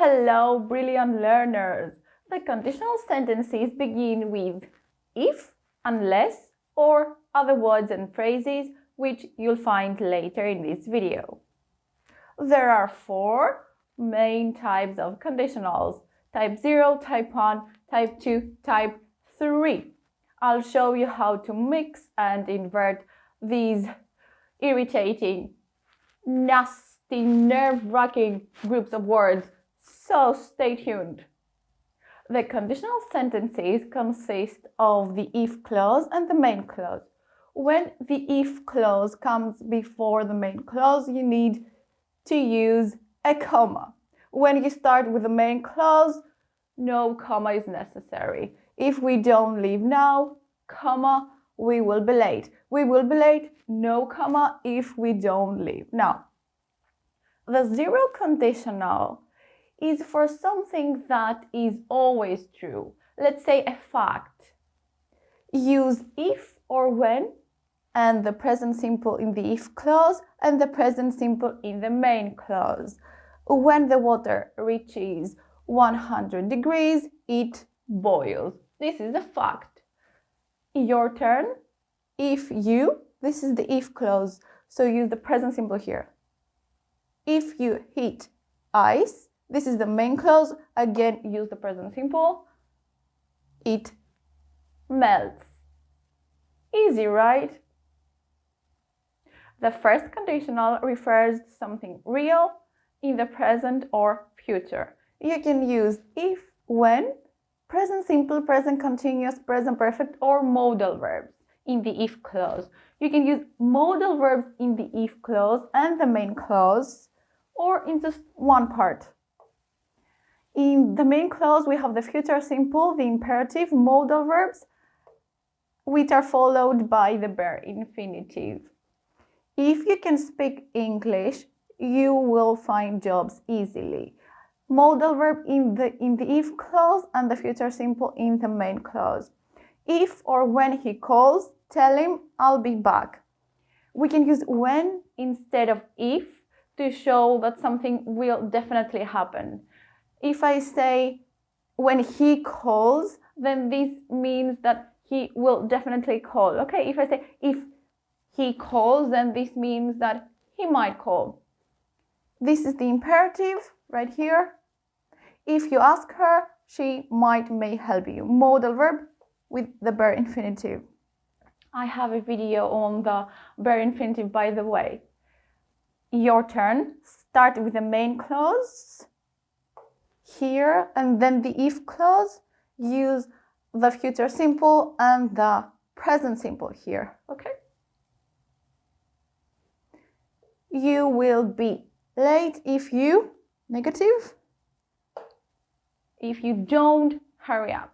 Hello, brilliant learners! The conditional sentences begin with if, unless, or other words and phrases which you'll find later in this video. There are 4 main types of conditionals: type 0, type 1, type 2, type 3. I'll show you how to mix and invert these irritating, nasty, nerve-wracking groups of words. So stay tuned. The conditional sentences consist of the if clause and the main clause. When the if clause comes before the main clause, you need to use a comma. When you start with the main clause, no comma is necessary. If we don't leave now, comma, we will be late. We will be late, no comma, if we don't leave now. The 0 conditional is for something that is always true. Let's say a fact. Use if or when and the present simple in the if clause and the present simple in the main clause. When the water reaches 100 degrees, it boils. This is a fact. Your turn. If you, this is the if clause, so use the present simple here. If you hit ice, this is the main clause, again use the present simple. It melts. Easy, right? The first conditional refers to something real in the present or future. You can use if, when, present simple, present continuous, present perfect, or modal verbs in the if clause. You can use modal verbs in the if clause and the main clause, or in just one part. In the main clause, we have the future simple, the imperative, modal verbs, which are followed by the bare infinitive. If you can speak English, you will find jobs easily. Modal verb in the if clause and the future simple in the main clause. If or when he calls, tell him I'll be back. We can use when instead of if to show that something will definitely happen. If I say when he calls, then this means that he will definitely call. Okay, if I say if he calls, then this means that he might call. This is the imperative right here. If you ask her, she may help you. Modal verb with the bare infinitive. I have a video on the bare infinitive, by the way. Your turn. Start with the main clause here, and then the if clause. Use the future simple and the present simple here. Okay? You will be late if you, negative, if you don't hurry up.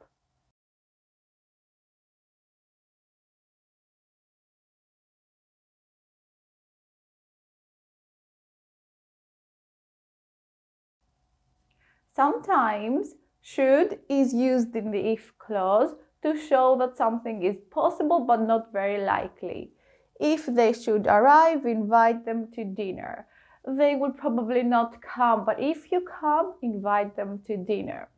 Sometimes should is used in the if clause to show that something is possible but not very likely. If they should arrive, invite them to dinner. They will probably not come, but if you come, invite them to dinner.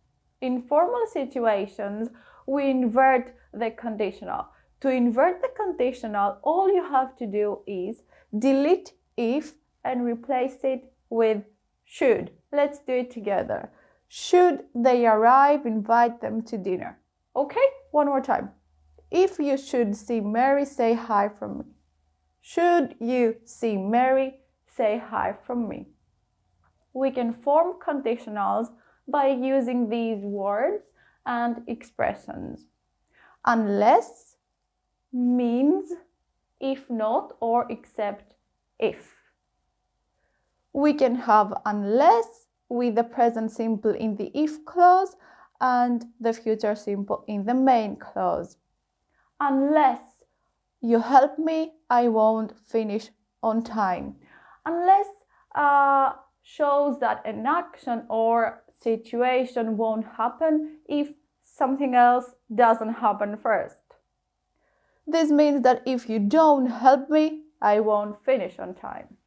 In formal situations, we invert the conditional. To invert the conditional, all you have to do is delete if and replace it with should. Let's do it together. Should they arrive, invite them to dinner. Okay, one more time. If you should see Mary, say hi from me. Should you see Mary, say hi from me. We can form conditionals by using these words and expressions. Unless means if not or except if. We can have unless with the present simple in the if clause and the future simple in the main clause. Unless you help me, I won't finish on time. Unless shows that an action or situation won't happen if something else doesn't happen first. This means that if you don't help me, I won't finish on time.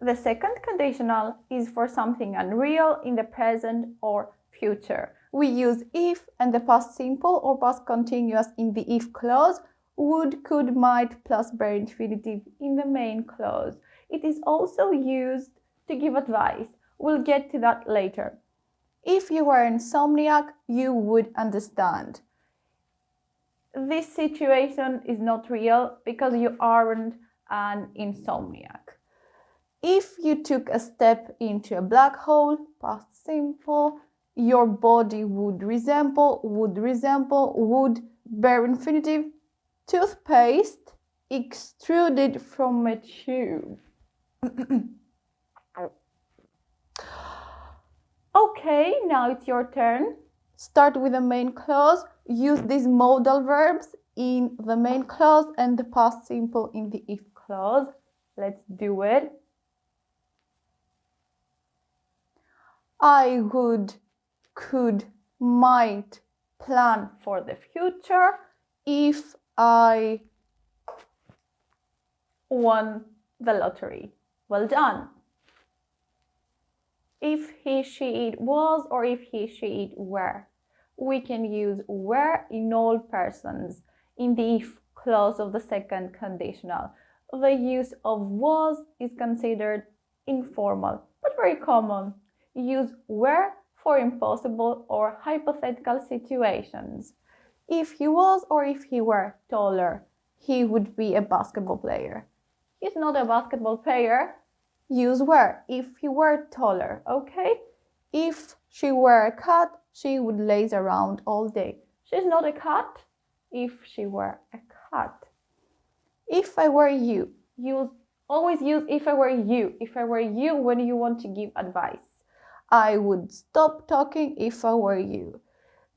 The second conditional is for something unreal in the present or future. We use if and the past simple or past continuous in the if clause, would, could, might plus bare infinitive in the main clause. It is also used to give advice. We'll get to that later. If you were insomniac, you would understand. This situation is not real because you aren't an insomniac. If you took a step into a black hole, past simple, your body would resemble, would, bare infinitive, toothpaste extruded from a tube. Okay, now it's your turn. Start with the main clause. Use these modal verbs in the main clause and the past simple in the if clause. Let's do it. I would, could, might plan for the future if I won the lottery. Well done. If he, she, it was, or if he, she, it were. We can use were in all persons in the if clause of the second conditional. The use of was is considered informal, but very common. Use were for impossible or hypothetical situations. If he was or if he were taller, he would be a basketball player. He's not a basketball player. Use were if he were taller, okay? If she were a cat, she would laze around all day. She's not a cat. If she were a cat. If I were you, always use if I were you. If I were you when you want to give advice. I would stop talking if I were you.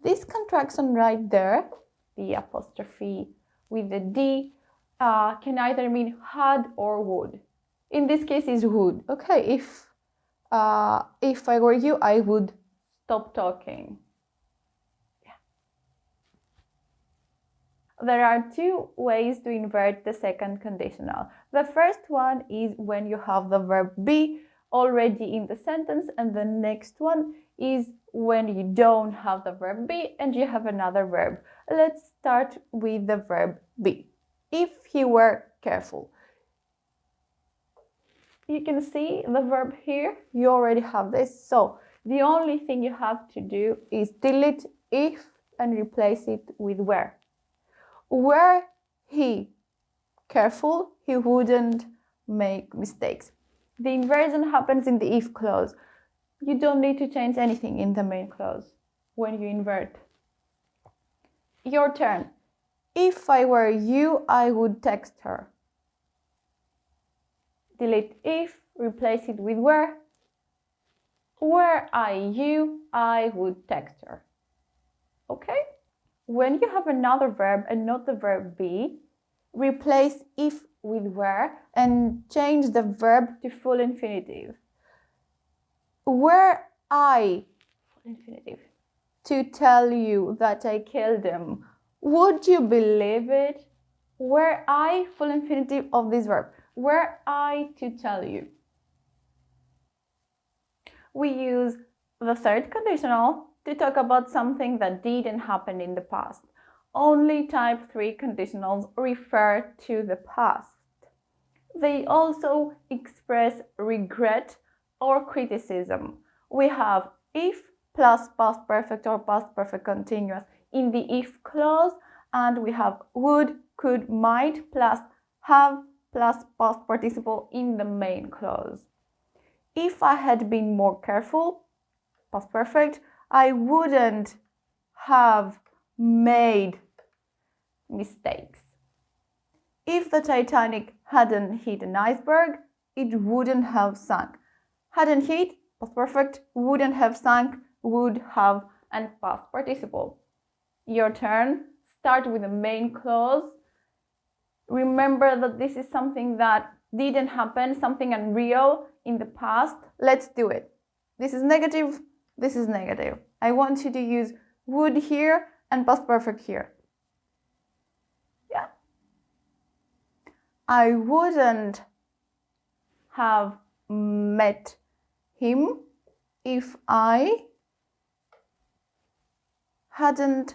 This contraction right there, the apostrophe with the D, can either mean had or would. In this case, is would. Okay, if I were you, I would stop talking. Yeah. There are two ways to invert the second conditional. The first one is when you have the verb be already in the sentence, and the next one is when you don't have the verb be and you have another verb. Let's start with the verb be. If he were careful. You can see the verb here. You already have this. So the only thing you have to do is delete if and replace it with were. Were he careful, he wouldn't make mistakes. The inversion happens in the if clause. You don't need to change anything in the main clause when you invert. Your turn. If I were you, I would text her. Delete if, replace it with were. Were I you, I would text her. Okay? When you have another verb and not the verb be, replace if with were and change the verb to full infinitive. Were I, full infinitive, to tell you that I killed him, would you believe it? Were I, full infinitive of this verb. Were I to tell you. We use the third conditional to talk about something that didn't happen in the past. Only type 3 conditionals refer to the past. They also express regret or criticism. We have if plus past perfect or past perfect continuous in the if clause, and we have would, could, might plus have plus past participle in the main clause. If I had been more careful, past perfect, I wouldn't have made mistakes. If the Titanic hadn't hit an iceberg, it wouldn't have sunk. Hadn't hit, past perfect, wouldn't have sunk, would have, and past participle. Your turn. Start with the main clause. Remember that this is something that didn't happen, something unreal in the past. Let's do it. This is negative, this is negative. I want you to use would here and past perfect here. Yeah. I wouldn't have met him if I hadn't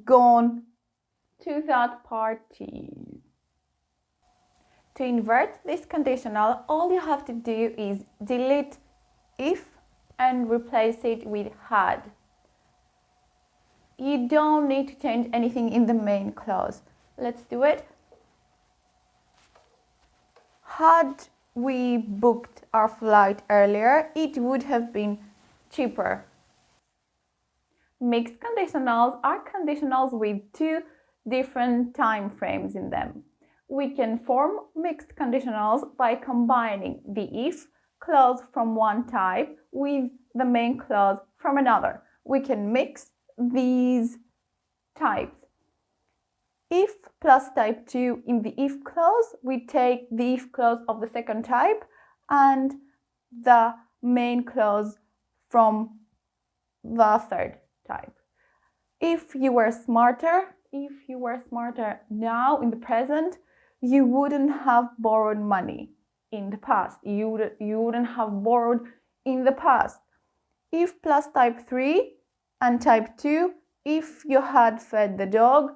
gone to that party. To invert this conditional, all you have to do is delete if and replace it with had. You don't need to change anything in the main clause. Let's do it. Had we booked our flight earlier, it would have been cheaper. Mixed conditionals are conditionals with two different time frames in them. We can form mixed conditionals by combining the if clause from one type with the main clause from another. We can mix these types. If plus type 2 in the if clause, we take the if clause of the second type and the main clause from the third type. If you were smarter now in the present, you wouldn't have borrowed money in the past. You wouldn't have borrowed in the past. If plus type 3 and type 2, if you had fed the dog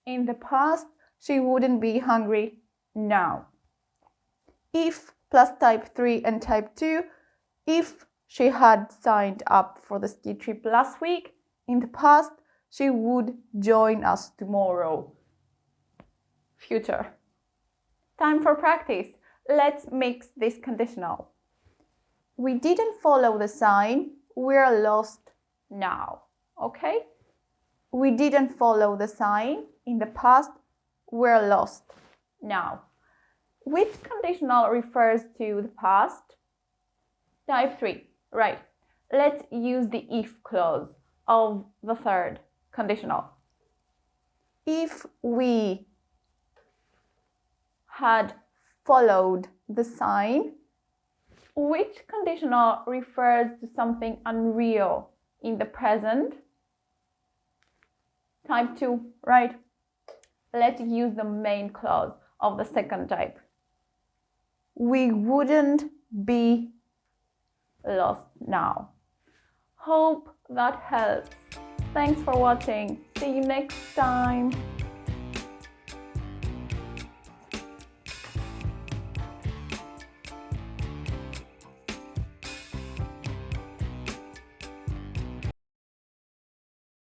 in the past, she wouldn't be hungry now. If plus type 3 and type 2, if she had signed up for the ski trip last week in the past, she would join us tomorrow. Future. Time for practice. Let's mix this conditional. We didn't follow the sign. We're lost now. Okay? We didn't follow the sign in the past. We're lost now. Which conditional refers to the past? Type 3. Right. Let's use the if clause of the third conditional. If we had followed the sign, which conditional refers to something unreal in the present? Type 2, right? Let's use the main clause of the second type. We wouldn't be lost now. Hope that helps. Thanks for watching. See you next time.